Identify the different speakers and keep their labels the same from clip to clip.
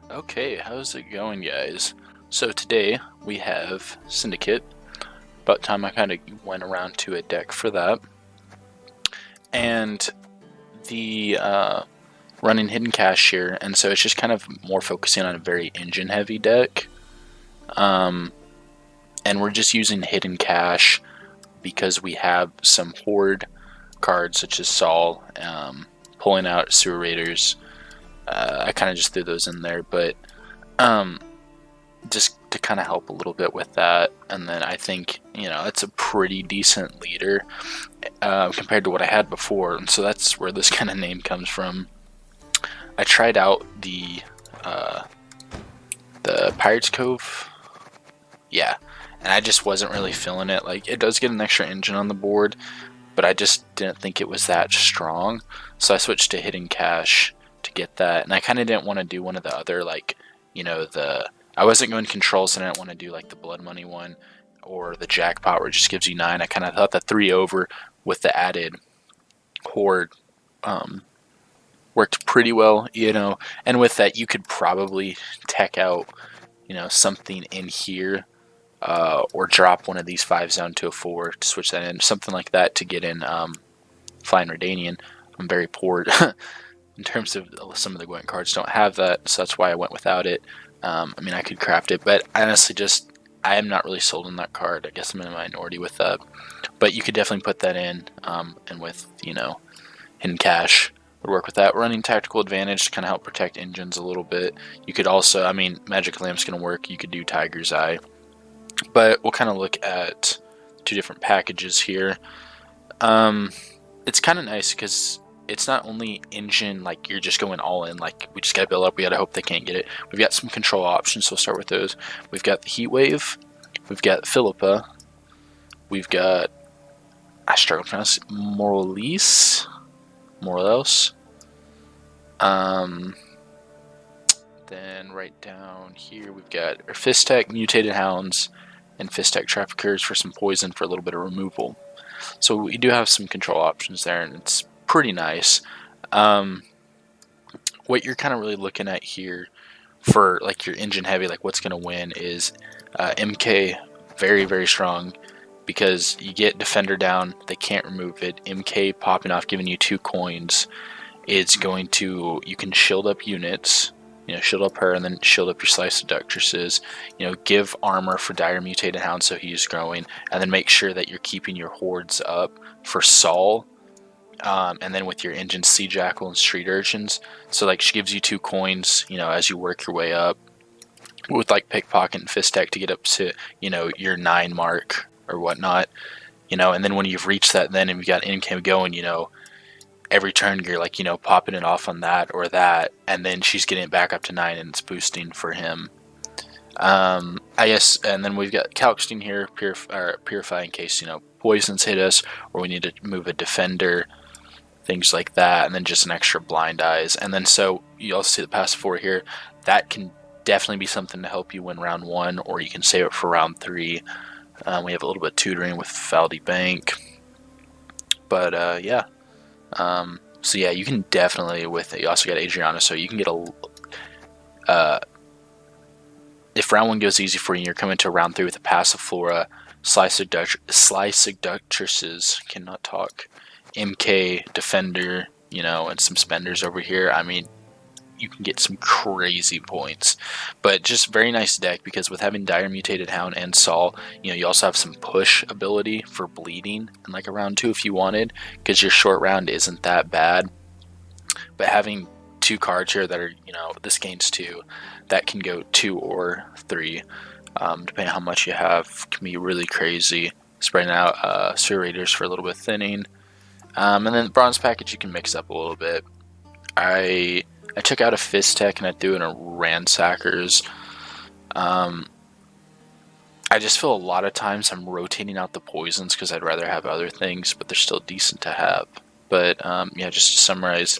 Speaker 1: Okay, how's it going, guys? So today we have Syndicate. About time I kind of went around to a deck for that. And the running Hidden Cache here, and so it's just kind of more focusing on a very engine-heavy deck. And we're just using Hidden Cache because we have some Horde cards such as Saul, pulling out Sewer Raiders. I kind of just threw those in there, but just to kind of help a little bit with that. And then I think, it's a pretty decent leader compared to what I had before. And so that's where this kind of name comes from. I tried out the Pirates Cove. Yeah. And I just wasn't really feeling it. Like, it does get an extra engine on the board, but I just didn't think it was that strong. So I switched to Hidden Cache to get that. And I kind of didn't want to do one of the other, I wasn't going controls, and I didn't want to do like the Blood Money one or the Jackpot where it just gives you 9. I kind of thought the 3 over with the added Horde worked pretty well, and with that you could probably tech out, something in here, or drop one of these 5s down to a 4 to switch that in, something like that to get in Flying Redanian. I'm very poor in terms of some of the GWENT cards don't have that, so that's why I went without it. I could craft it, but honestly, I am not really sold on that card. I guess I'm in a minority with that, but you could definitely put that in, and with, Hidden Cache would work with that. Running Tactical Advantage to kind of help protect engines a little bit. You could also, Magic Lamp's going to work. You could do Tiger's Eye, but we'll kind of look at 2 different packages here. It's kind of nice because it's not only engine, like you're just going all in, like we just gotta build up, we gotta hope they can't get it. We've got some control options, so we'll start with those. We've got the Heat Wave, we've got Philippa, we've got, I struggle to pronounce it, Morelos. Then right down here we've got our Fistech, Mutated Hounds, and Fistech Traffickers for some poison for a little bit of removal. So we do have some control options there, and it's pretty nice. What you're kind of really looking at here for like your engine heavy, like what's going to win, is MK, very, very strong, because you get Defender down, they can't remove it. MK popping off, giving you 2 coins, is going to, you can shield up units, shield up her, and then shield up your Slice Seductresses, give armor for Dire Mutated Hound so he's growing, and then make sure that you're keeping your hordes up for Saul, and then with your engine Sea Jackal and Street Urchins. So like she gives you 2 coins, as you work your way up, with like Pickpocket and Fistech to get up to, your 9 mark or whatnot, and then when you've reached that, then if you got income going, every turn you're like, popping it off on that or that, and then she's getting it back up to 9 and it's boosting for him. I guess, and then we've got Calcstein here, purify in case, poisons hit us, or we need to move a defender, things like that, and then just an extra blind eyes. And then so you also see the passive 4 here. That can definitely be something to help you win round 1, or you can save it for round 3. We have a little bit of tutoring with Faldy Bank, but yeah. So yeah, you can definitely, with it, you also got Adriana, so you can get if round 1 goes easy for you and you're coming to round 3 with a passive Flora, Slice Seductresses, cannot talk, MK, Defender, and some spenders over here, you can get some crazy points. But just very nice deck, because with having Dire Mutated Hound and Saul, you also have some push ability for bleeding in like a round 2 if you wanted, because your short round isn't that bad. But having 2 cards here that are, this gains 2, that can go 2 or 3, depending on how much you have, can be really crazy. Spreading out Sewer Raiders for a little bit of thinning. And then the bronze package you can mix up a little bit. I took out a Fistech and I threw in a Ransackers. I just feel a lot of times I'm rotating out the poisons because I'd rather have other things, but they're still decent to have. But yeah, just to summarize,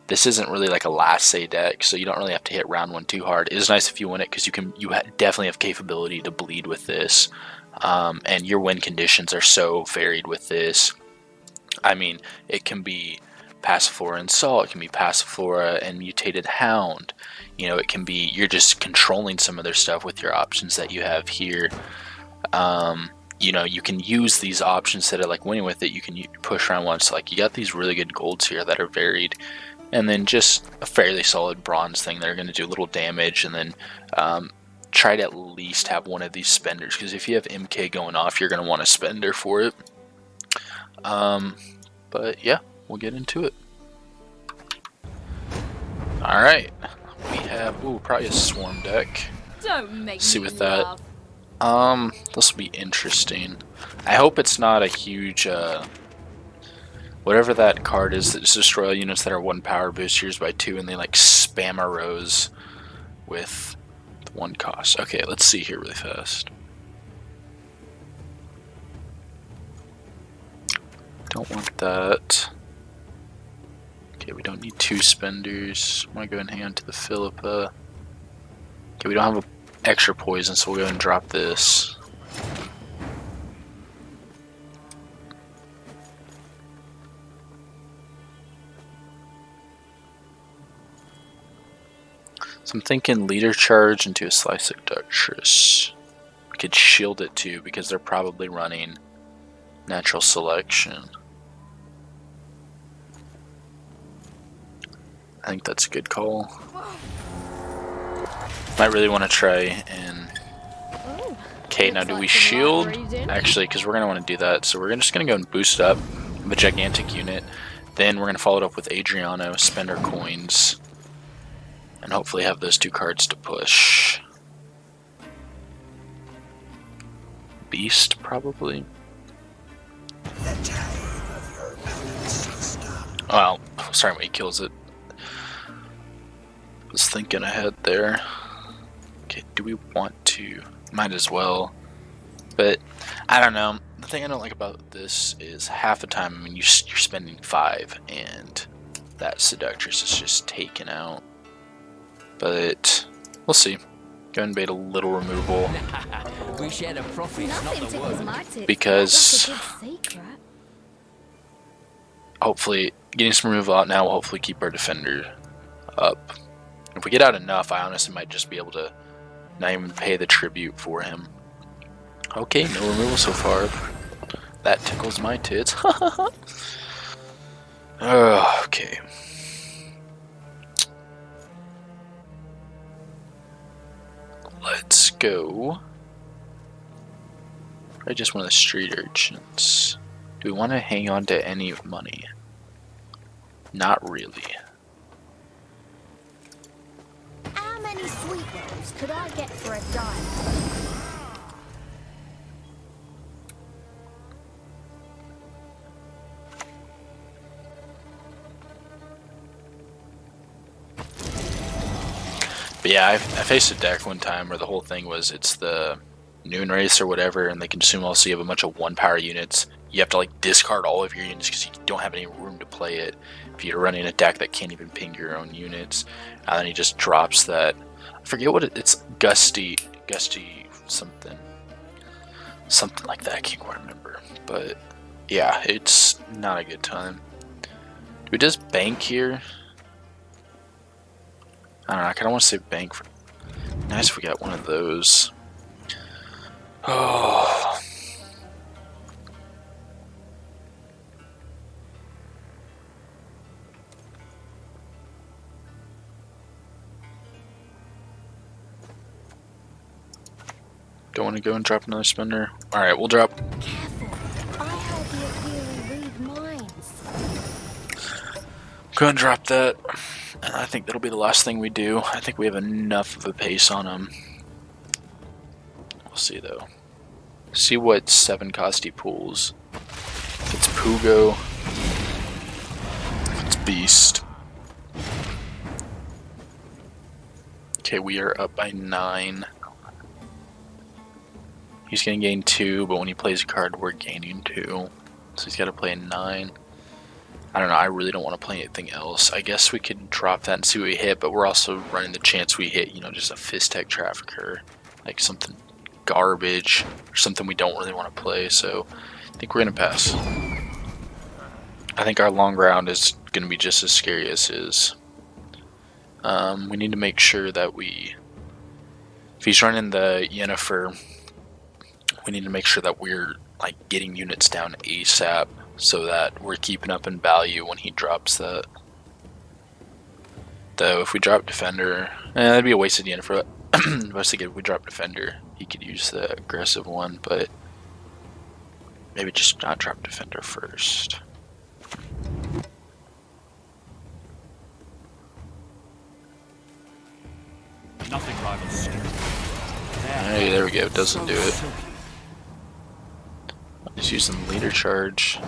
Speaker 1: this isn't really like a last say deck, so you don't really have to hit round 1 too hard. It is nice if you win it, because you definitely have capability to bleed with this, and your win conditions are so varied with this. It can be Passiflora and Salt, it can be Passiflora and Mutated Hound, You know, it can be you're just controlling some of their stuff with your options that you have here. You know, you can use these options that are like winning with it. You can push around once. Like, you got these really good golds here that are varied, and then just a fairly solid bronze thing that are going to do little damage, and then try to at least have one of these spenders, because if you have MK going off, you're going to want a spender for it. But yeah, we'll get into it. Alright, we have probably a swarm deck.
Speaker 2: Don't make
Speaker 1: See
Speaker 2: me
Speaker 1: with that.
Speaker 2: laugh.
Speaker 1: This will be interesting. I hope it's not a huge whatever that card is that just destroy all units that are 1 power boost, here's by 2, and they like spam a rose with 1 cost. Okay, let's see here really fast. Don't want that. Okay, we don't need 2 spenders. I'm gonna go and hang on to the Philippa. Okay, we don't have a extra poison, so we'll go ahead and drop this. So I'm thinking leader charge into a slice of Duchess. We could shield it too, because they're probably running natural selection. I think that's a good call. Might really want to try and... Okay, now do we shield? Actually, because we're going to want to do that. So we're just going to go and boost up the gigantic unit. Then we're going to follow it up with Adriano, spend our coins, and hopefully have those 2 cards to push. Beast, probably. Well, sorry when he kills it. Was thinking ahead there. Okay, do we want to? Might as well. But I don't know. The thing I don't like about this is half the time, I mean, you're spending 5, and that Seductress is just taken out. But we'll see. Go and bait a little removal.
Speaker 3: We share the profits, not the work.
Speaker 1: Because hopefully getting some removal out now will hopefully keep our defender up. If we get out enough, I honestly might just be able to not even pay the tribute for him. Okay, no removal so far. That tickles my tits. Okay. Let's go. Probably just one of the street urchins. Do we want to hang on to any money? Not really.
Speaker 2: How many sweet rolls could I get for a dime?
Speaker 1: But yeah, I faced a deck one time where the whole thing was it's the noon race or whatever, and they consume all, so you have a bunch of 1 power units. You have to like discard all of your units because you don't have any room to play it. If you're running a deck that can't even ping your own units, and then he just drops that. I forget what it's gusty something like that. I can't quite remember, but yeah, it's not a good time. Do we just bank here? I don't know, I kind of want to say bank for... Nice if we got one of those. Oh. Don't want to go and drop another spender. Alright, we'll drop...
Speaker 2: Careful. I heard you really read minds.
Speaker 1: Go and drop that. And I think that'll be the last thing we do. I think we have enough of a pace on him. We'll see though. See what 7 cost he pulls. If it's Pugo. If it's Beast. Okay, we are up by 9. He's gonna gain 2, but when he plays a card, we're gaining 2. So he's gotta play a 9. I don't know, I really don't want to play anything else. I guess we could drop that and see what we hit, but we're also running the chance we hit, you know, just a Fizz-Tech Trafficker. Like something garbage, or something we don't really want to play, so I think we're going to pass. I think our long round is going to be just as scary as his. We need to make sure that if he's running the Yennefer, we need to make sure that we're like getting units down ASAP so that we're keeping up in value when he drops that. Though if we drop Defender, that'd be a wasted Yennefer. I was thinking if we drop Defender, he could use the aggressive one, but maybe just not drop Defender first.
Speaker 3: Nothing rivals skill.
Speaker 1: Hey, there we go. Doesn't do it. Just using leader charge.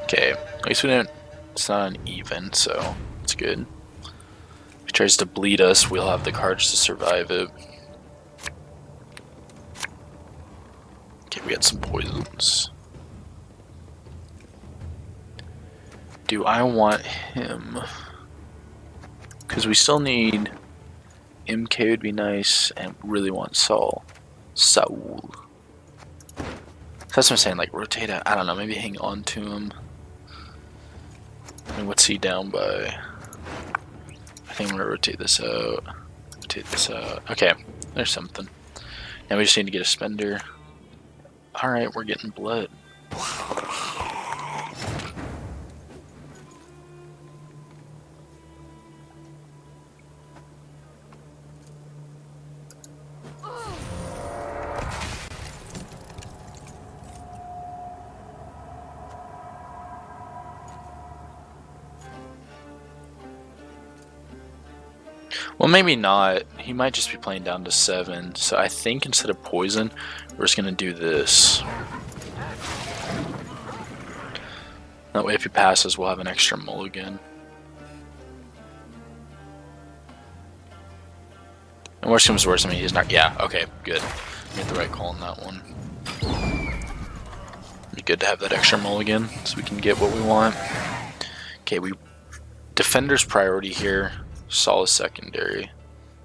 Speaker 1: Okay, at least we didn't. It's not uneven, so it's good. If he tries to bleed us, we'll have the cards to survive it. Okay, we got some poisons. Do I want him? Because we still need MK would be nice, and really want Saul. Saul. That's what I'm saying, like rotate out. I don't know, maybe hang on to him. I mean, what's he down by? I think I'm gonna rotate this out. Rotate this out. Okay, there's something. Now we just need to get a spender. Alright, we're getting blood. Well, maybe not. He might just be playing down to 7. So I think instead of poison, we're just going to do this. That way if he passes, we'll have an extra mulligan. And worst comes to worst, I mean, he's not... Yeah, okay, good. Made the right call on that one. Be good to have that extra mulligan so we can get what we want. Okay, Defender's priority here. Saul is secondary,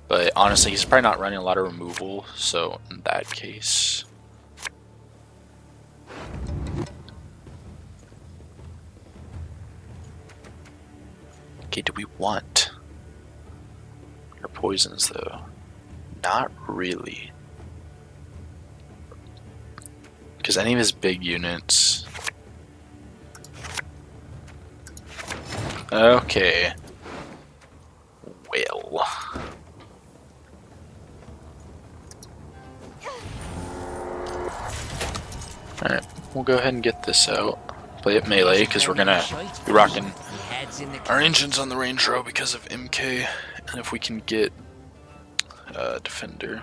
Speaker 1: but honestly he's probably not running a lot of removal, so in that case okay, do we want our poisons though? Not really, because any of his big units. Okay. Well. Alright, we'll go ahead and get this out. Play it melee, because we're gonna be rocking our engines on the range row because of MK. And if we can get Defender.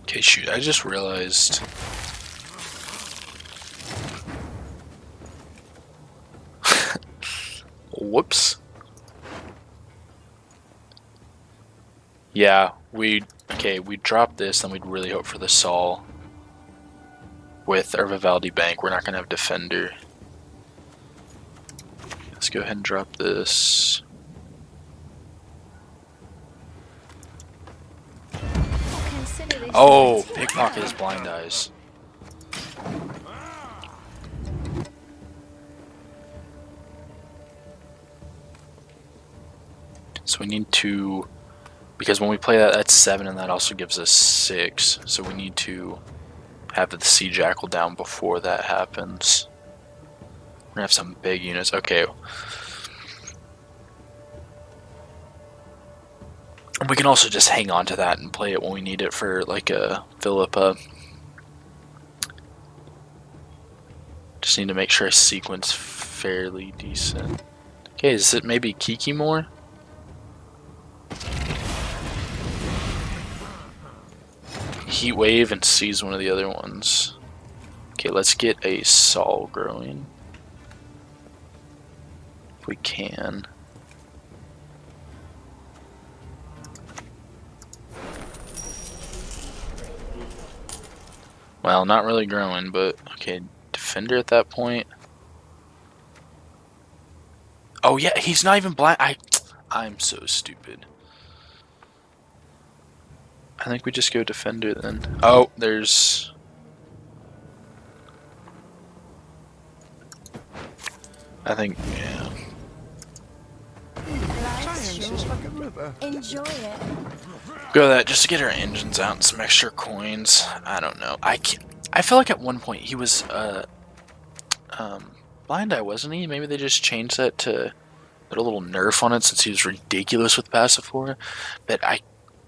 Speaker 1: Okay, shoot, I just realized. Whoops. Yeah, we dropped this, then we'd really hope for the Saul. With our Vivaldi Bank, we're not going to have Defender. Let's go ahead and drop this. Oh, pickpocket is blind eyes. So we need to, because when we play that, that's 7, and that also gives us 6. So we need to have the Sea Jackal down before that happens. We're gonna have some big units. Okay. We can also just hang on to that and play it when we need it for like a Philippa. Just need to make sure I sequence fairly decent. Okay, is it maybe Kiki more? Heat Wave and seize one of the other ones. Okay, let's get a Saul growing. If we can. Well, not really growing, but okay, Defender at that point. Oh yeah, he's not even blind. I'm so stupid. I think we just go defender then. Oh, there's... I think, yeah.
Speaker 2: Enjoy it.
Speaker 1: Go that just to get our engines out and some extra coins. I don't know. I feel like at one point he was blind eye, wasn't he? Maybe they just changed that to put a little nerf on it since he was ridiculous with passive 4. But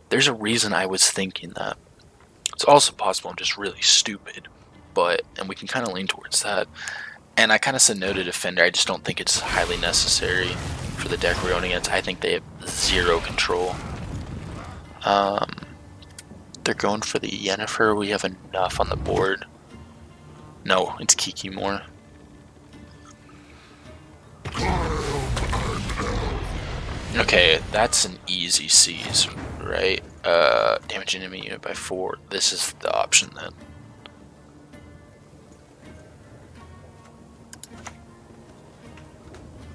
Speaker 1: there's a reason I was thinking that. It's also possible I'm just really stupid, and we can kind of lean towards that. And I kind of said no to defender. I just don't think it's highly necessary for the deck we're going against. I think they have 0 control. They're going for the Yennefer. We have enough on the board. No, it's Kiki more. Okay, that's an easy seize, right? Damage enemy unit by 4. This is the option then.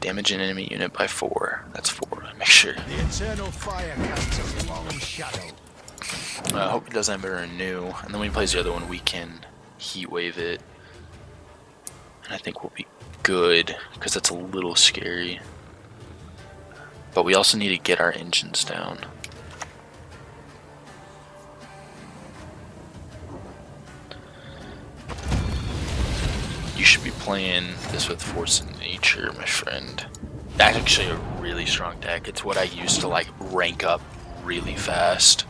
Speaker 1: Damage an enemy unit by 4. That's 4. Make sure.
Speaker 4: The eternal fire casts a long shadow.
Speaker 1: I hope he doesn't have a renew. And then when he plays the other one, we can heat wave it. And I think we'll be good, because that's a little scary. But we also need to get our engines down. You should be playing this with Force of Nature, my friend. That's actually a really strong deck. It's what I use to like rank up really fast.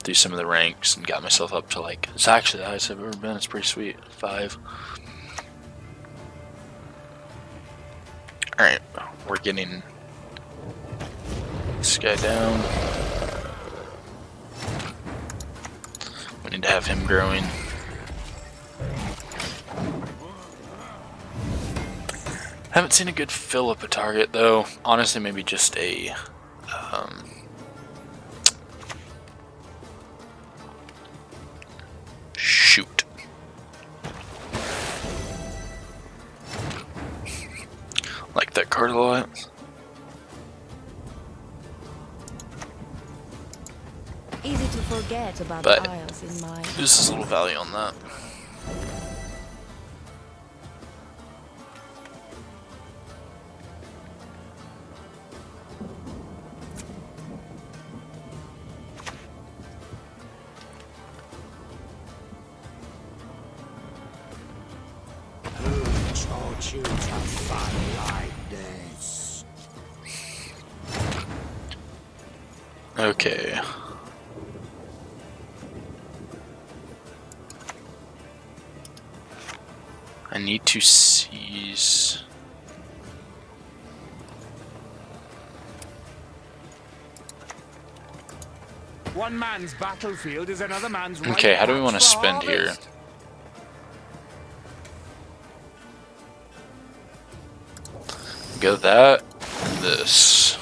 Speaker 1: Through some of the ranks and got myself up to like, it's actually the highest I've ever been. It's pretty sweet. 5. Alright, we're getting this guy down. We need to have him growing. Haven't seen a good fill up a target though. Honestly, maybe just a shoot. Like that card a lot.
Speaker 2: Easy to forget about
Speaker 1: But
Speaker 2: the Isles in my...
Speaker 1: this is a little value on that.
Speaker 4: Choose a fun like this.
Speaker 1: Okay. I need to seize.
Speaker 4: One man's battlefield is another man's right.
Speaker 1: Okay, how do we want to
Speaker 4: for
Speaker 1: spend here?
Speaker 4: harvest.
Speaker 1: Go that, and this,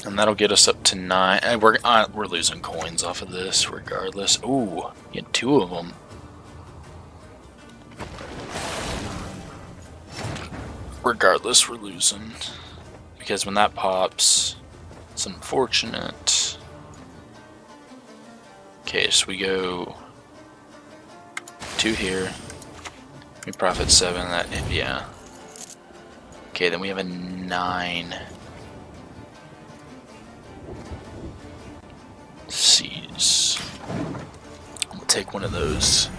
Speaker 1: and that'll get us up to 9. And we're losing coins off of this, regardless. Ooh, get 2 of them. Regardless, we're losing because when that pops, it's unfortunate. Okay, so we go 2 here. We profit 7. That yeah. Okay, then we have a 9. Seize. We'll take one of those.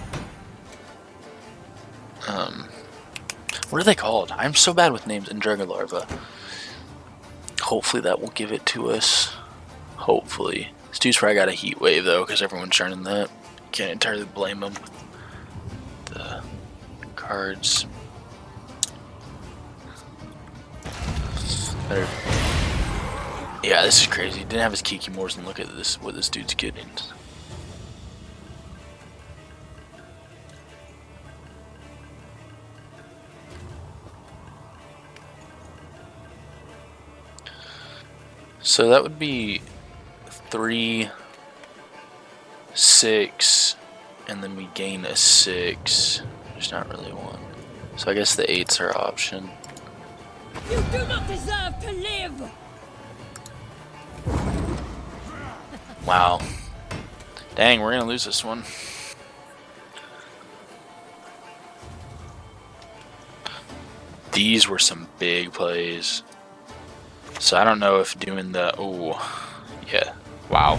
Speaker 1: What are they called? I'm so bad with names. And Dragon Larva. Hopefully that will give it to us. Hopefully. This dude's probably got a heat wave though, because everyone's turning that. Can't entirely blame him. The cards. Better. Yeah, this is crazy. Didn't have his Kiki Moors, and look at this. What this dude's getting. So that would be 3, 6, and then we gain a 6. There's not really one. So I guess the 8's our option.
Speaker 3: You do not deserve to live!
Speaker 1: Wow. Dang, we're gonna lose this one. These were some big plays. So I don't know if doing the... Oh, yeah. Wow.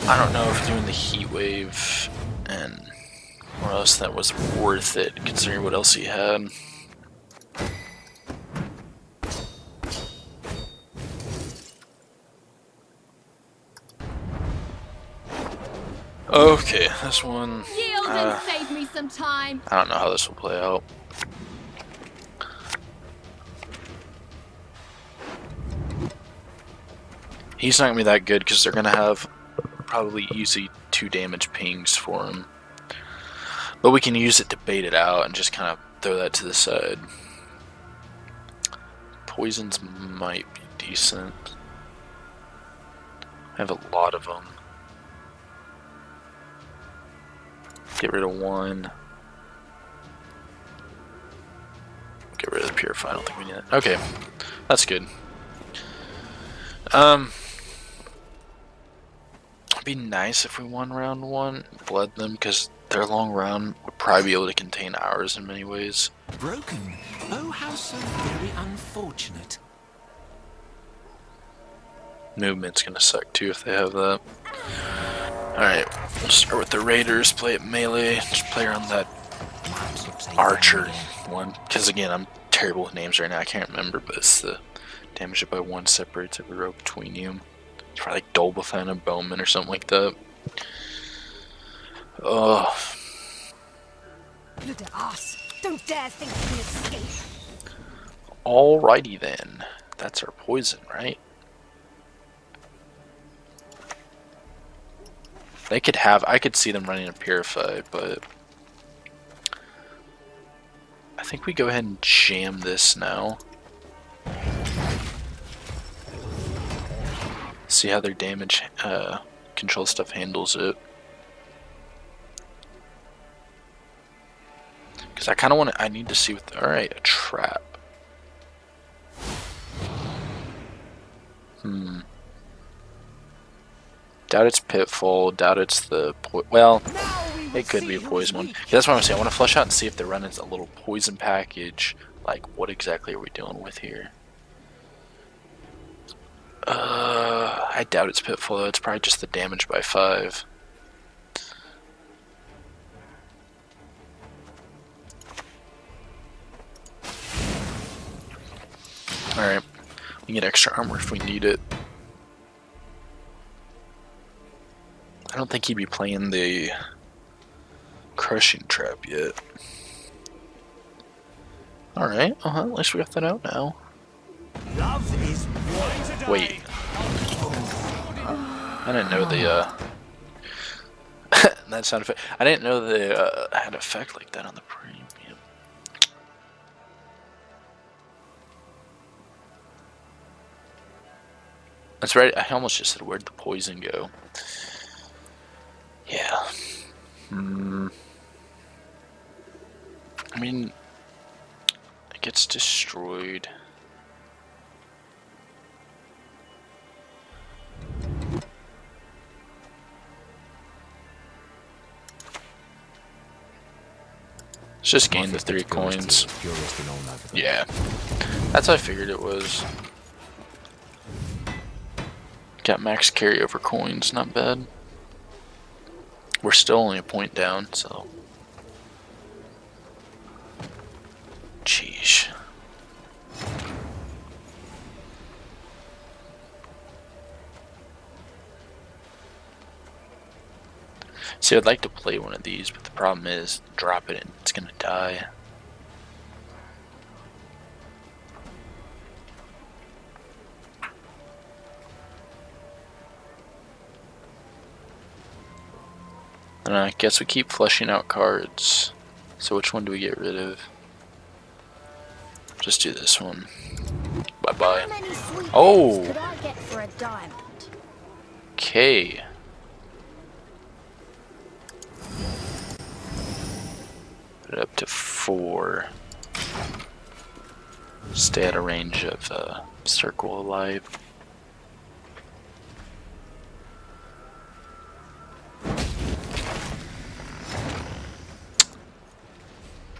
Speaker 1: I don't know if doing the heat wave and... or else that was worth it, considering what else he had. Okay, this one...
Speaker 2: Yield and save me some time.
Speaker 1: I don't know how this will play out. He's not going to be that good because they're going to have probably easy 2 damage pings for him. But we can use it to bait it out and just kind of throw that to the side. Poisons might be decent. I have a lot of them. Get rid of 1. Get rid of the Purify. I don't think we need it. Okay, that's good. It'd be nice if we won round 1, bled them, because their long round would probably be able to contain ours in many ways.
Speaker 5: Broken? Oh, how so very unfortunate.
Speaker 1: Movement's gonna suck too if they have that. Alright, we'll start with the Raiders, play it melee, just play around that Archer one. Because again, I'm terrible with names right now, I can't remember, but it's the damage it by 1 separates every row between you. It's probably like Dolbathan and Bowman or something like that. Oh.
Speaker 2: Look at us. Don't dare think we escape.
Speaker 1: Alrighty then. That's our poison, right? They could have, I could see them running a Purify, but I think we go ahead and jam this now. See how their damage control stuff handles it. Because I kind of want to, I need to see what, alright, a trap. Doubt it's Pitfall, doubt it's the, well, it could be a poison one. Yeah, that's what I'm saying, I want to flush out and see if they're running a little poison package. Like, what exactly are we dealing with here? I doubt it's Pitfall though, it's probably just the damage by 5. Alright, we can get extra armor if we need it. I don't think he'd be playing the crushing trap yet. Alright, at least we got that out now.
Speaker 4: Love is war.
Speaker 1: Wait. I didn't know the, that sound effect. I didn't know they had an effect like that on the premium. That's right, I almost just said, where'd the poison go? Yeah. I mean, it gets destroyed. Let's just gain the 3 coins. Yeah. That's how I figured it was. Got max carryover coins, not bad. We're still only a point down, so. Jeez. See, I'd like to play one of these, but the problem is, drop it and it's gonna die. And I guess we keep flushing out cards. So which one do we get rid of? Just do this one. Bye-bye.
Speaker 2: How many sweet
Speaker 1: Oh!
Speaker 2: could I get for a diamond?
Speaker 1: Okay. Put it up to 4. Stay at a range of circle of light.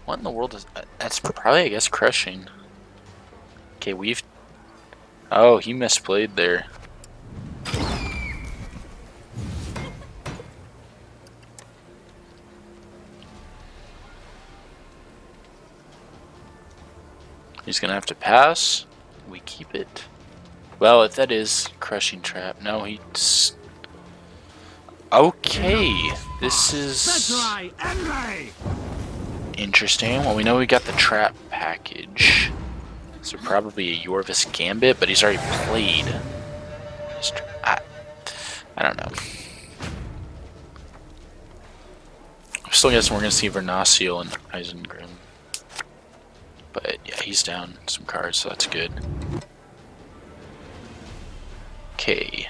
Speaker 1: What in the world is that? That's probably, I guess, crushing. Okay, we've... Oh, he misplayed there. He's gonna have to pass. We keep it. Well, if that is crushing trap, no, he's... Okay, this is interesting. Well, we know we got the trap package, so probably a Yorvis Gambit, but he's already played. I don't know. I'm still guessing we're gonna see Vernaciel and Eisengrim. But yeah, he's down some cards, so that's good. Okay.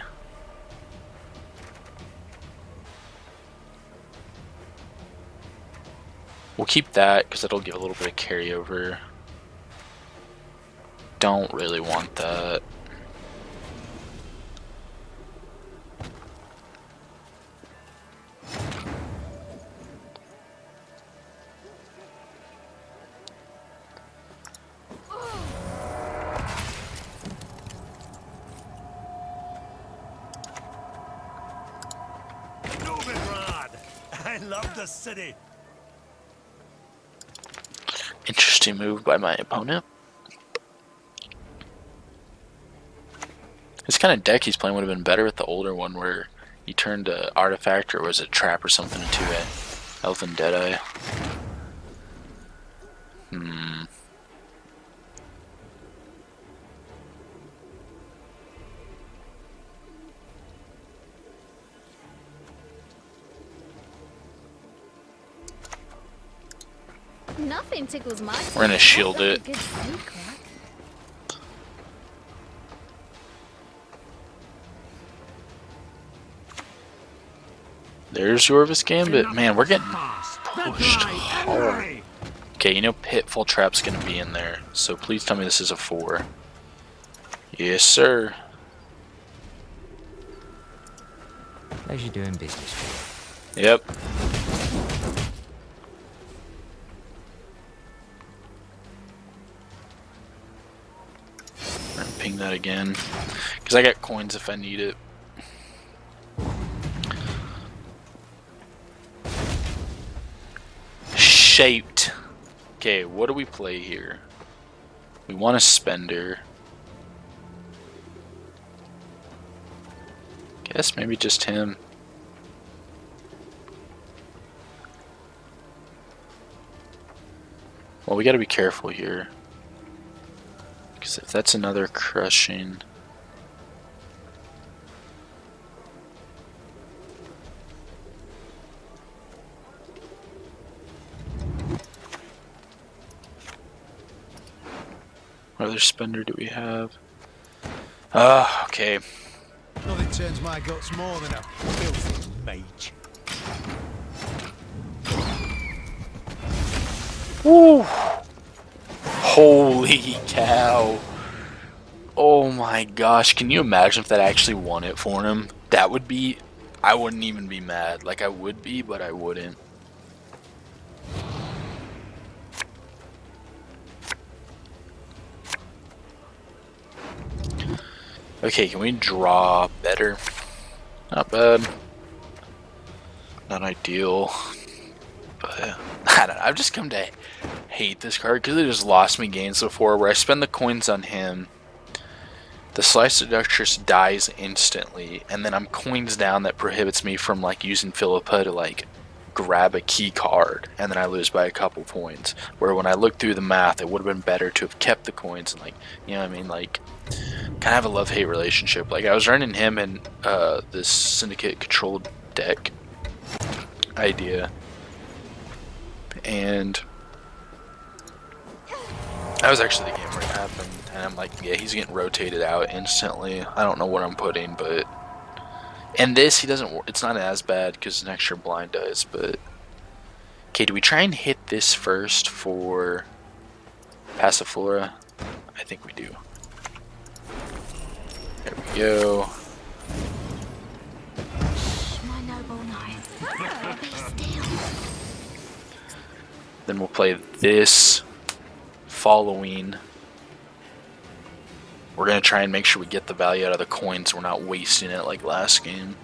Speaker 1: We'll keep that because it'll give a little bit of carryover. Don't really want that.
Speaker 4: I love the city.
Speaker 1: Interesting move by my opponent. This kind of deck he's playing would have been better with the older one where he turned a artifact or was it trap or something into a Elven Deadeye.
Speaker 2: Nothing tickles my
Speaker 1: We're gonna shield it. There's Yorvis Gambit. Man, we're getting pushed hard. Okay, you know Pitfall Trap's gonna be in there, so please tell me this is a 4. Yes, sir.
Speaker 3: How's you doing business?
Speaker 1: Yep. I'm gonna ping that again, because I got coins if I need it. Shaped. Okay, what do we play here? We want a spender. Guess maybe just him. Well, we gotta be careful here. Because if that's another crushing... What other spender do we have? Okay.
Speaker 5: Nothing turns my guts more than a filthy mage.
Speaker 1: Woo! Holy cow. Oh my gosh, can you imagine if that actually won it for him? That would be... I wouldn't even be mad. Like, I would be, but I wouldn't. Okay, can we draw better? Not bad. Not ideal. But I don't know. I've just come to hate this card because it just lost me games before where I spend the coins on him. The Slice Seductress dies instantly, and then I'm coins down that prohibits me from like using Philippa to like grab a key card, and then I lose by a couple points. Where when I look through the math, it would have been better to have kept the coins and like, you know what I mean, like kind of have a love-hate relationship. Like I was running him in this syndicate controlled deck idea, and that was actually the game where it happened. And I'm like, yeah, he's getting rotated out instantly. I don't know what I'm putting, but and this he doesn't. It's not as bad because an extra blind dies, but Okay, do we try and hit this first for Passiflora? I think we do. There we go.
Speaker 2: My noble knight. Be still.
Speaker 1: Then we'll play this following. We're going to try and make sure we get the value out of the coins. We're not wasting it like last game.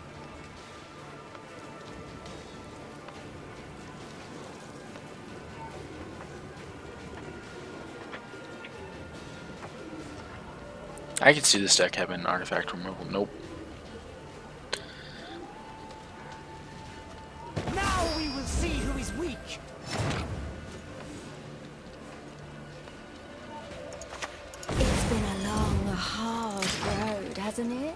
Speaker 1: I can see this deck having artifact removal. Nope.
Speaker 4: Now we will see who is weak.
Speaker 2: It's been a long, hard road, hasn't it?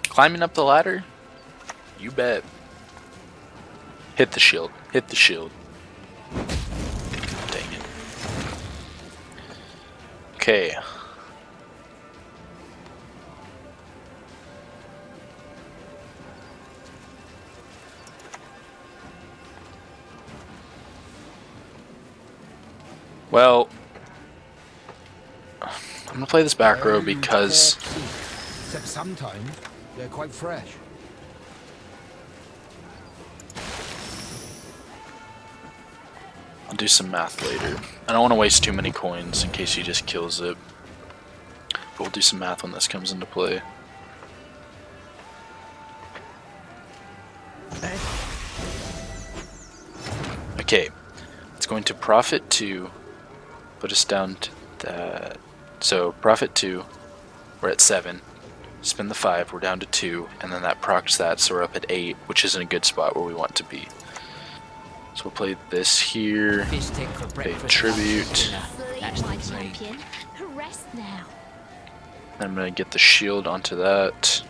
Speaker 1: Climbing up the ladder? You bet. Hit the shield. Hit the shield. Dang it. Okay. Well, I'm gonna play this back row because
Speaker 4: Except sometimes they're quite fresh.
Speaker 1: I'll do some math later. I don't want to waste too many coins in case he just kills it. But we'll do some math when this comes into play. Okay, it's going to profit 2, put us down to that. So profit 2, we're at 7. Spend the 5, we're down to 2, and then that procs that, so we're up at 8, which is in a good spot where we want to be. So we'll play this here.
Speaker 3: Fish stick for
Speaker 1: Pay
Speaker 3: breakfast.
Speaker 1: tribute.
Speaker 2: Sleep,
Speaker 3: That's
Speaker 2: my
Speaker 3: the dream.
Speaker 2: champion. Rest now.
Speaker 1: I'm gonna get the shield onto that.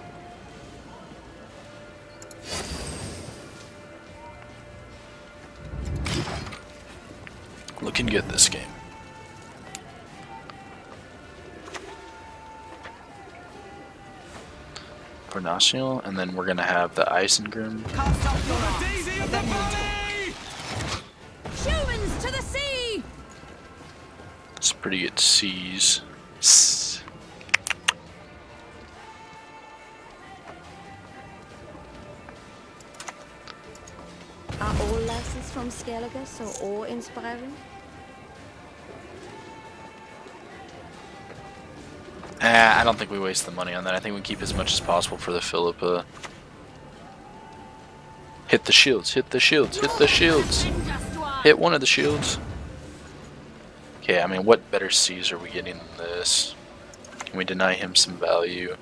Speaker 1: Looking good this game. Fornacial, and then we're gonna have the Isengrim.
Speaker 4: Daisy of the Valley!
Speaker 2: Humans to the sea!
Speaker 1: It's pretty good seas.
Speaker 2: Are all lessons from Skellige so awe-inspiring?
Speaker 1: I don't think we waste the money on that. I think we keep as much as possible for the Philippa. Hit the shields, hit the shields, hit the shields. Hit one of the shields. Okay, I mean, what better seas are we getting than this? Can we deny him some value?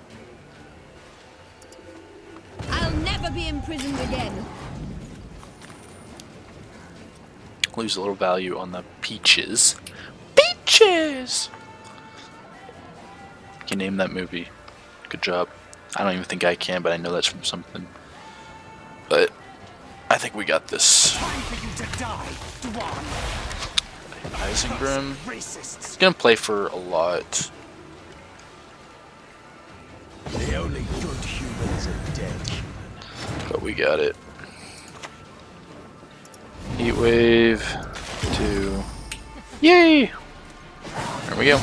Speaker 2: I'll never be imprisoned again.
Speaker 1: Lose a little value on the peaches. Peaches! Can you name that movie? Good job. I don't even think I can, but I know that's from something. But I think we got this.
Speaker 4: Time for you to die, Dwan.
Speaker 1: Isengrim.
Speaker 4: Racists.
Speaker 1: He's gonna play for a lot.
Speaker 4: The only good humans are dead.
Speaker 1: But we got it. Heat wave. 2. Yay! There we go.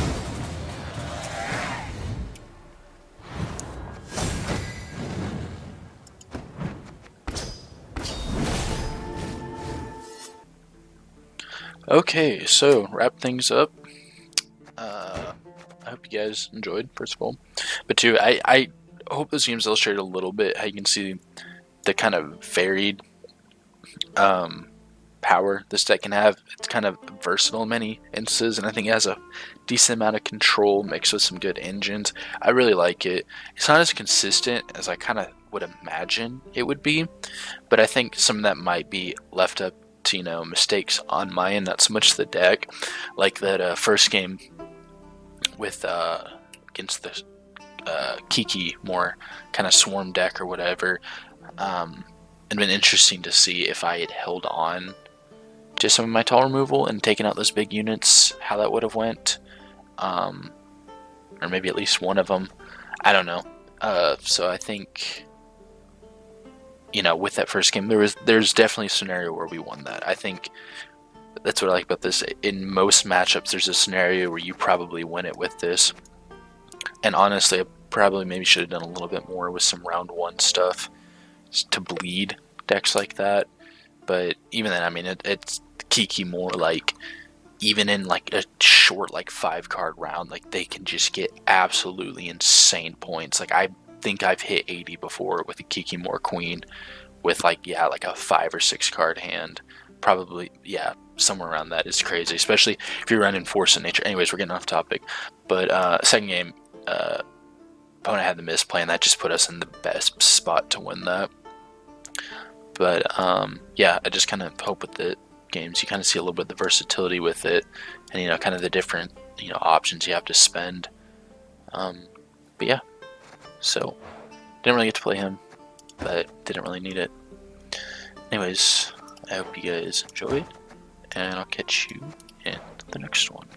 Speaker 1: Okay, so wrap things up. I hope you guys enjoyed, first of all. But two, I hope this game's illustrated a little bit how you can see the kind of varied power this deck can have. It's kind of versatile in many instances, and I think it has a decent amount of control mixed with some good engines. I really like it. It's not as consistent as I kind of would imagine it would be, but I think some of that might be left up to, you know, mistakes on my end, not so much the deck. Like that first game with against the Kiki, more kind of swarm deck or whatever. It'd been interesting to see if I had held on to some of my tall removal and taken out those big units, how that would have went, or maybe at least one of them. I don't know. So I think with that first game, there's definitely a scenario where we won that. I think that's what I like about this. In most matchups, there's a scenario where you probably win it with this. And honestly, I probably maybe should have done a little bit more with some round 1 stuff to bleed decks like that. But even then, I mean, it's Kiki more like, even in like a short like 5-card round, like they can just get absolutely insane points. Like I think I've hit 80 before with a Kiki More Queen with like a 5 or 6 card hand. Probably, somewhere around that is crazy, especially if you're running Force of Nature. Anyways, we're getting off topic. But second game, opponent had the misplay, and that just put us in the best spot to win that. But I just kind of hope with the games you kind of see a little bit of the versatility with it, and kind of the different options you have to spend. But yeah, so didn't really get to play him, but didn't really need it. Anyways, I hope you guys enjoyed, and I'll catch you in the next one.